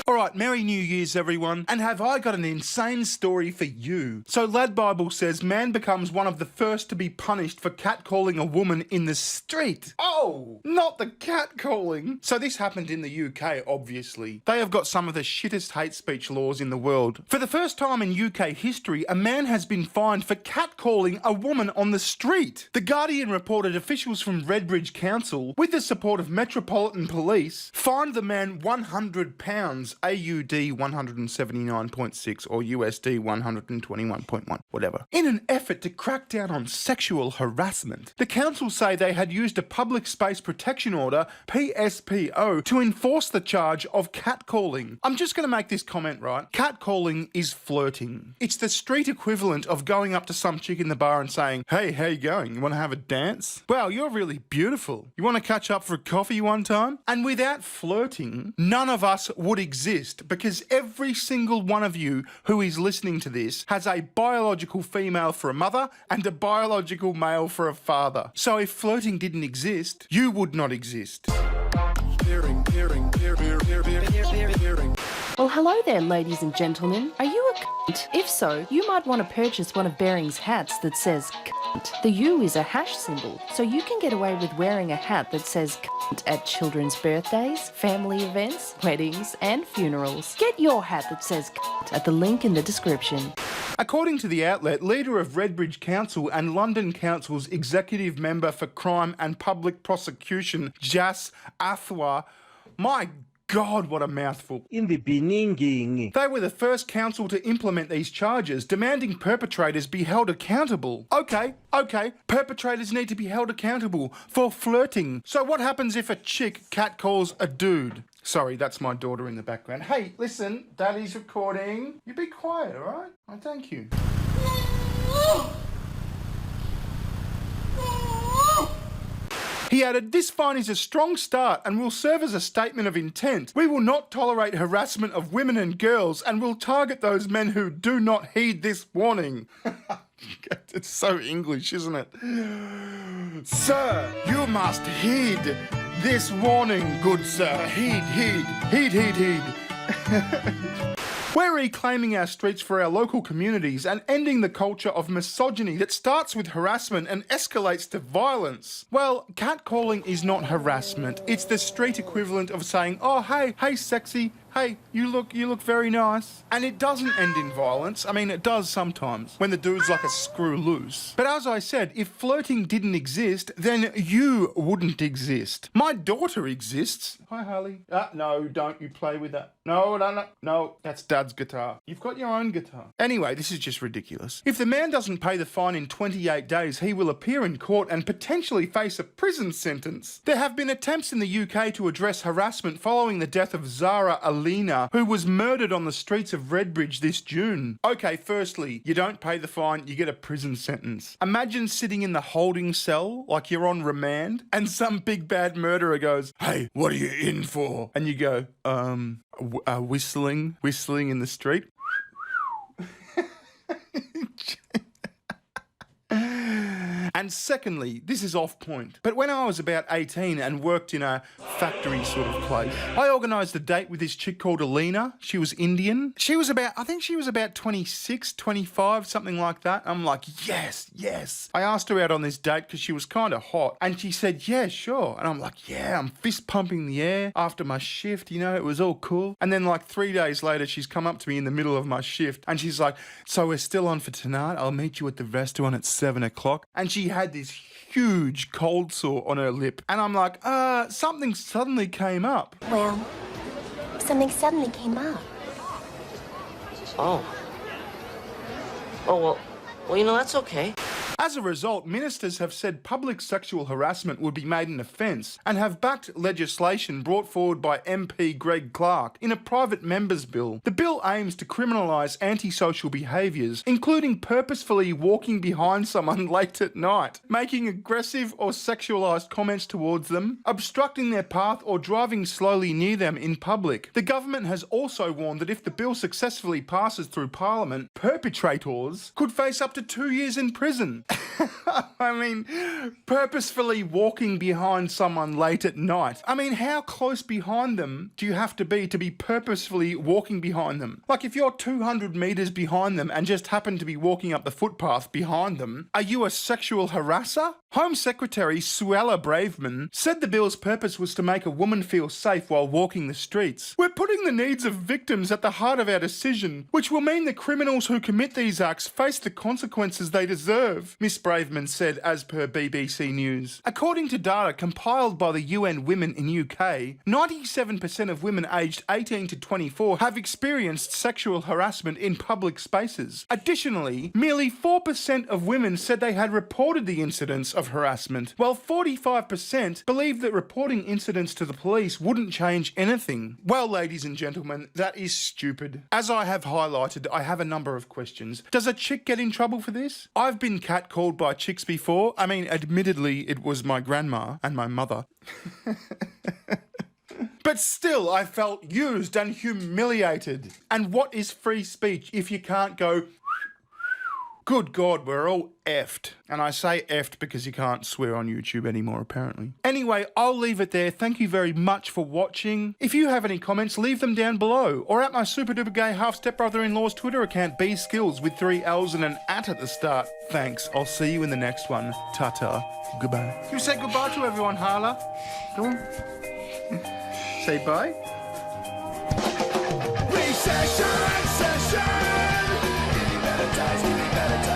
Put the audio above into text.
Alright, Merry New Year's everyone, and have I got an insane story for you. So Lad Bible says man becomes one of the first to be punished for catcalling a woman in the street. Oh, not the catcalling. So this happened in the UK, obviously. They have got some of the shittest hate speech laws in the world. For the first time in UK history, a man has been fined for catcalling a woman on the street. The Guardian reported officials from Redbridge Council, with the support of Metropolitan Police, fined the man £100, AUD 179.6 or USD 121.1, whatever, in an effort to crack down on sexual harassment. The council say they had used a Public Space Protection Order, PSPO, to enforce the charge of catcalling. I'm just going to make this comment, right? Catcalling is flirting. It's the street equivalent of going up to some chick in the bar and saying, "Hey, how you going? You want to have a dance? Wow, you're really beautiful. You want to catch up for a coffee one time?" And without flirting, none of us would exist, because every single one of you who is listening to this has a biological female for a mother and a biological male for a father. So if flirting didn't exist, you would not exist. Well, hello there, ladies and gentlemen. Are you a cunt? If so, you might want to purchase one of Bearing's hats that says cunt. The U is a hash symbol, so you can get away with wearing a hat that says cunt at children's birthdays, family events, weddings, and funerals. Get your hat that says cunt at the link in the description. According to the outlet, leader of Redbridge Council and London Council's executive member for crime and public prosecution, Jas Athwa, my God, what a mouthful. In the beginning. They were the first council to implement these charges, demanding perpetrators be held accountable. Okay, perpetrators need to be held accountable for flirting. So what happens if a chick catcalls a dude? Sorry, that's my daughter in the background. Hey, listen, Daddy's recording. You be quiet, all right? Oh, thank you. He added, "This fine is a strong start and will serve as a statement of intent. We will not tolerate harassment of women and girls and will target those men who do not heed this warning." It's so English, isn't it? "Sir, you must heed this warning, good sir. Heed. We're reclaiming our streets for our local communities and ending the culture of misogyny that starts with harassment and escalates to violence." Well, catcalling is not harassment. It's the street equivalent of saying, "Oh, hey, sexy. Hey, you look very nice." And it doesn't end in violence. I mean, it does sometimes, when the dude's like a screw loose. But as I said, if flirting didn't exist, then you wouldn't exist. My daughter exists. Hi, Harley. No, don't you play with that. No, that's Dad's guitar. You've got your own guitar. Anyway, this is just ridiculous. If the man doesn't pay the fine in 28 days, he will appear in court and potentially face a prison sentence. There have been attempts in the UK to address harassment following the death of Zara Alina, who was murdered on the streets of Redbridge this June. Okay, firstly, you don't pay the fine, you get a prison sentence. Imagine sitting in the holding cell, like you're on remand, and some big bad murderer goes, "Hey, what are you in for?" And you go, whistling in the street. And secondly, this is off point, but when I was about 18 and worked in a factory sort of place, I organised a date with this chick called Alina. She was Indian. I think she was about 26, 25, something like that. I'm like, yes. I asked her out on this date because she was kind of hot, and she said, "Yeah, sure." And I'm like, yeah, I'm fist pumping the air after my shift, it was all cool. And then like 3 days later, she's come up to me in the middle of my shift and she's like, "So we're still on for tonight. I'll meet you at the restaurant at 7 o'clock. And she had this huge cold sore on her lip. And I'm like, something suddenly came up. Well, something suddenly came up. Oh, well, that's okay. As a result, ministers have said public sexual harassment would be made an offence and have backed legislation brought forward by MP Greg Clark in a private member's bill. The bill aims to criminalise antisocial behaviours, including purposefully walking behind someone late at night, making aggressive or sexualised comments towards them, obstructing their path or driving slowly near them in public. The government has also warned that if the bill successfully passes through Parliament, perpetrators could face up to 2 years in prison. I mean, purposefully walking behind someone late at night. I mean, how close behind them do you have to be purposefully walking behind them? Like, if you're 200 metres behind them and just happen to be walking up the footpath behind them, are you a sexual harasser? Home Secretary Suella Braverman said the bill's purpose was to make a woman feel safe while walking the streets. We're putting the needs of victims at the heart of our decision, which will mean the criminals who commit these acts face the consequences they deserve, Miss Braverman said as per BBC News. According to data compiled by the UN Women in UK, 97% of women aged 18 to 24 have experienced sexual harassment in public spaces. Additionally, merely 4% of women said they had reported the incidents of harassment, while 45% believe that reporting incidents to the police wouldn't change anything. Well, ladies and gentlemen, that is stupid. As I have highlighted, I have a number of questions. Does a chick get in trouble for this? I've been catcalled by chicks before. I mean, admittedly, it was my grandma and my mother. But still, I felt used and humiliated. And what is free speech if you can't go... Good God, we're all effed. And I say effed because you can't swear on YouTube anymore, apparently. Anyway, I'll leave it there. Thank you very much for watching. If you have any comments, leave them down below. Or at my super duper gay half stepbrother-in-law's Twitter account, bskills with 3 L's and an at the start. Thanks. I'll see you in the next one. Ta-ta. Goodbye. You say goodbye to everyone, Harla. Go on. Say bye. Recession, session. Getting better times, getting better times.